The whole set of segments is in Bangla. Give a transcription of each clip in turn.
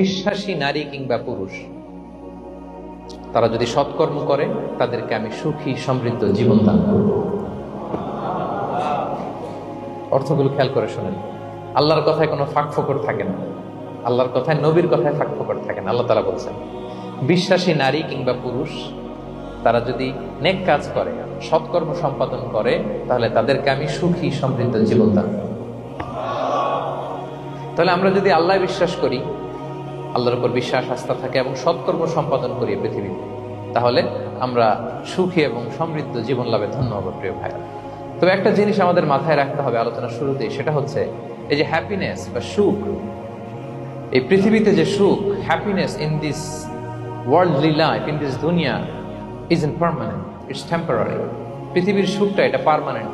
বিশ্বাসী নারী কিংবা পুরুষ তারা যদি সৎকর্ম করে তাদেরকে আমি সুখী সমৃদ্ধ জীবন দান করব। অর্থগুলো খেয়াল করে শোনেন। আল্লাহর কথায় কোনো ফাঁকফোকর থাকে না, আল্লাহর কথায় নবীর কথায় ফাঁকফোকর থাকে না। আল্লাহ তাআলা বলছেন বিশ্বাসী নারী কিংবা পুরুষ তারা যদি নেক কাজ করে, সৎকর্ম সম্পাদন করে, তাহলে তাদেরকে আমি সুখী সমৃদ্ধ জীবন দান করব। তাহলে আমরা যদি আল্লাহ বিশ্বাস করি, আল্লাহর উপর বিশ্বাস আস্থা থাকে এবং সৎকর্ম সম্পাদন করি পৃথিবীতে, তাহলে আমরা সুখী এবং সমৃদ্ধ জীবন লাভে ধন্য হব প্রিয় ভাইরা। তবে একটা জিনিস আমাদের মাথায় রাখতে হবে আলোচনার শুরুতেই, সেটা হচ্ছে এই যে হ্যাপিনেস বা সুখ, এই পৃথিবীতে যে সুখ, happiness in this worldly life, in this দুনিয়া is in permanent, it's temporary. পৃথিবীর সুখটা এটা পার্মানেন্ট,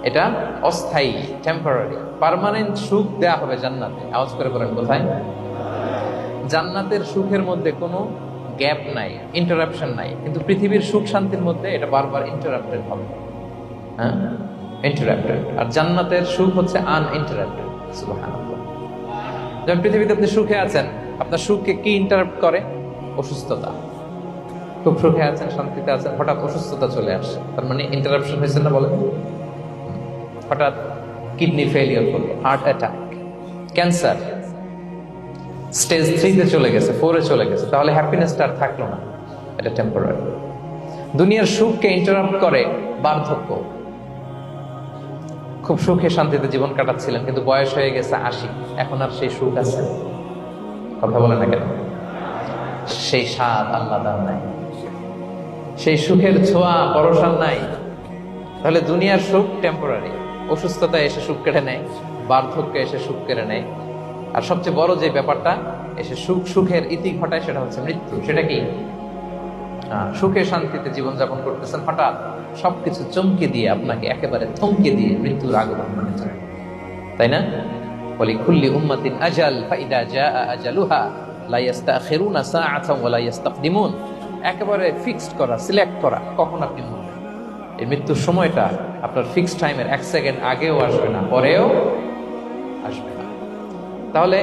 এটা অস্থায়ী, টেম্পোরারি। পার্মানেন্ট সুখ দেয়া হবে জান্নাতে। আওয়াজ করে বলেন কোথায়? জান্নাতের সুখের মধ্যে কোনো গ্যাপ নাই, ইন্টারাপশন নাই। কিন্তু পৃথিবীর সুখ শান্তির মধ্যে এটা বারবার ইন্টারাপ্টেড হবে, হ্যাঁ, ইন্টারাপ্টেড। আর জান্নাতের সুখ হচ্ছে আনইন্টারাপ্টেড। সুবহানাল্লাহ। যেমন পৃথিবীতে আপনি সুখে আছেন, আপনার সুখকে কি ইন্টারাপ্ট করে? অসুস্থতা। খুব সুখে আছেন, শান্তিতে আছেন, হঠাৎ অসুস্থতা চলে আসে, তার মানে ইন্টারাপশন হয়েছে না? বলেন, হঠাৎ কিডনি ফেলিয়ার করলো, হার্ট অ্যাটাক, ক্যান্সার স্টেজ 3-তে চলে গেছে, 4-এ চলে গেছে, তাহলে হ্যাপিনেসটা আর থাকলো না, এটা টেম্পোরারি। দুনিয়ার সুখকে ইন্টারাপ্ট করে বার্ধক্য। খুব সুখে শান্তিতে জীবন কাটাচ্ছিলেন, কিন্তু বয়স হয়ে গেছে 80, এখন আর সেই সুখ আছে? কথা বলে না কেন? সেই স্বাদ আল্লাহ দান নাই, সেই সুখের ছোঁয়া পরশান নাই। তাহলে দুনিয়ার সুখ টেম্পোরারি, অসুস্থতা এসে সুখ কেড়ে নেয়, বার্ধক্য এসে সুখ কেড়ে নেয়, আর সবচেয়ে বড় যে ব্যাপারটা এসে সুখের ইতি ঘটায়, সেটা হচ্ছে মৃত্যু। সেটা কি? সুখে শান্তিতে জীবনযাপন করতেছেন, হঠাৎ সবকিছু চমকে দিয়ে, আপনাকে একেবারে থমকে দিয়ে মৃত্যুর আগমন ঘটে যায়, তাই না? বলি কুল্লি উম্মাতিন আজাল ফাইদা জাআ আজালুহা লা ইস্তাখিরুনা সাআতান ওয়া লা ইস্তাকদিমুন। একেবারে ফিক্সড করা, সিলেক্ট করা কখন আপনি মরবেন। এই মৃত্যুর সময়টা আপনার ফিক্সড টাইমের 1 সেকেন্ড আগেও আসবে না, পরেও আসবে না। তাহলে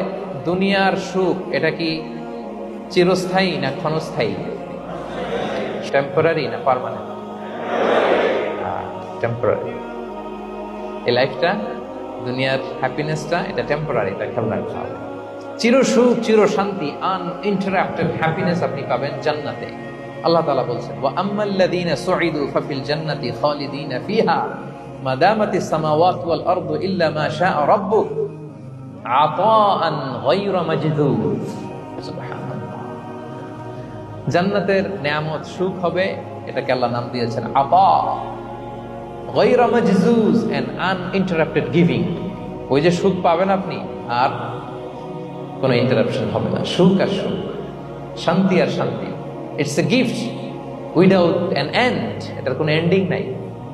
দুনিয়ার সুখ এটা কি চিরস্থায়ী না ক্ষণস্থায়ী? টেম্পোরারি না পার্মানেন্ট? টেম্পোরারি। এই লাইফটা, দুনিয়ার হ্যাপিনেসটা, এটা টেম্পোরারি, এটা খেয়াল রাখতে হবে। চির সুখ, চির শান্তি, আনইন্টারাপ্টেড হ্যাপিনেস আপনি পাবেন জান্নাতে। আল্লাহ তাআলা বলছেন ওয়া আম্মাল্লাযীনা সুঈদু ফাফিল জান্নাতি খালিদিনা ফিহা মা দামাতিস সামাওয়াতু ওয়াল আরদু ইল্লা মা শাআ রাব্বুক আতাআন গায়রা মাজদুদ। সুবহানাল্লাহ। জান্নাতের নিয়ামত, সুখ হবে, এটাকে আল্লাহ নাম দিয়েছেন আতা, গায়রা মাজজুজ, এন্ড আনইন্টারাপ্টেড গিভিং। ওই যে সুখ পাবেন আপনি, আর কোনো ইন্টারাপশন হবে না। সুখ আর সুখ, শান্তি আর শান্তি। It's a gift without an end. এটার কোনো এন্ডিং নাই,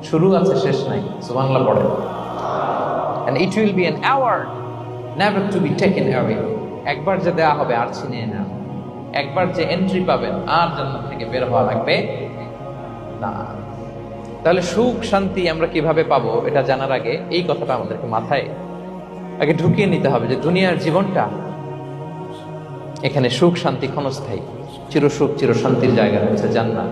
শুরু আছে শেষ নাই। সুবহানাল্লাহ পড়েন। And it will be an award never to be taken away. একবার যে দেয়া হবে আর ছিনিয়ে না, একবার যে এন্ট্রি পাবেন আর জান্নাত থেকে বের হওয়া লাগবে না। তাহলে সুখ শান্তি আমরা কিভাবে পাবো, এটা জানার আগে এই কথাটা আমাদেরকে মাথায় আগে ঢুকিয়ে নিতে হবে যে দুনিয়ার জীবনটা, এখানে সুখ শান্তি ক্ষণস্থায়ী, চির সুখ চির শান্তির জায়গা হচ্ছে জান্নাত।